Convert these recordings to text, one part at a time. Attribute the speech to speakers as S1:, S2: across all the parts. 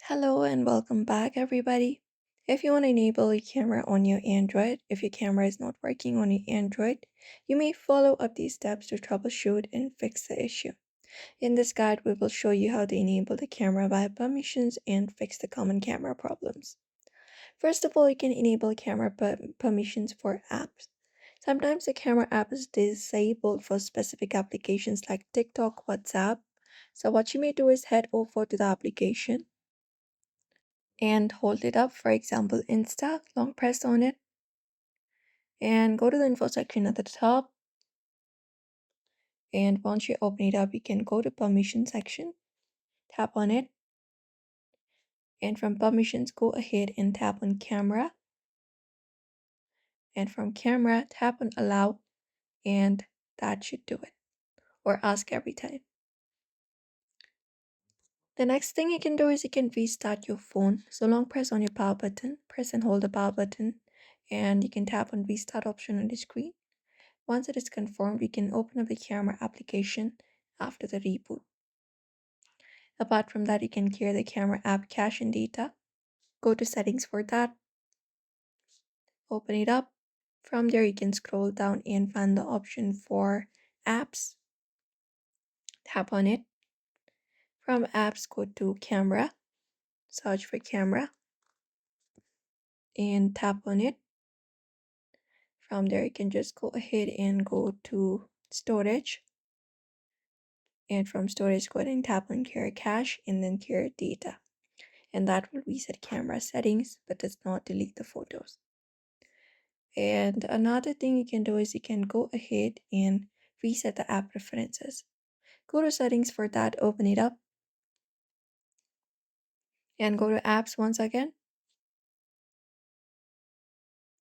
S1: Hello and welcome back, everybody. If you want to enable a camera on your Android, if your camera is not working on your Android, you may follow up these steps to troubleshoot and fix the issue. In this guide, we will show you how to enable the camera via permissions and fix the common camera problems. First of all, you can enable camera permissions for apps. Sometimes the camera app is disabled for specific applications like TikTok, WhatsApp. So what you may do is head over to the application and hold it up. For example, Insta, long press on it and go to the info section at the top. And once you open it up, you can go to permission section, tap on it. And from permissions, go ahead and tap on camera. And from camera, tap on allow, and that should do it. Or ask every time. The next thing you can do is you can restart your phone. So long press on your power button, press and hold the power button, and you can tap on restart option on the screen. Once it is confirmed, you can open up the camera application after the reboot. Apart from that, you can clear the camera app cache and data. Go to settings for that. Open it up. From there, you can scroll down and find the option for apps. Tap on it. From apps, go to camera. Search for camera. And tap on it. From there, you can just go ahead and go to storage. And from storage, go ahead and tap on clear cache and then clear data. And that will reset camera settings but does not delete the photos. And another thing you can do is you can go ahead and reset the app preferences. Go to settings for that, open it up, and go to apps once again.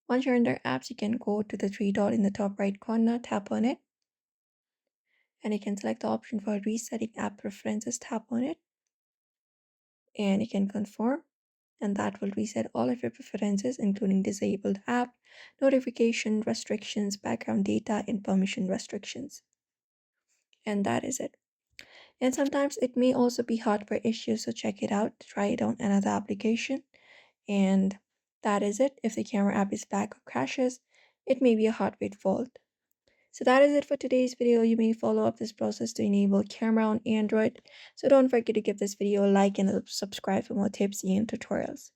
S1: Once you're under apps, you can go to the three dot in the top right corner, tap on it, and you can select the option for resetting app preferences, tap on it, and you can confirm, and that will reset all of your preferences, including disabled app, notification restrictions, background data, and permission restrictions. And that is it. And sometimes it may also be hardware issues, so check it out, try it on another application. And that is it. If the camera app is back or crashes, it may be a hardware fault. So that is it for today's video. You may follow up this process to enable camera on Android. So don't forget to give this video a like and subscribe for more tips and tutorials.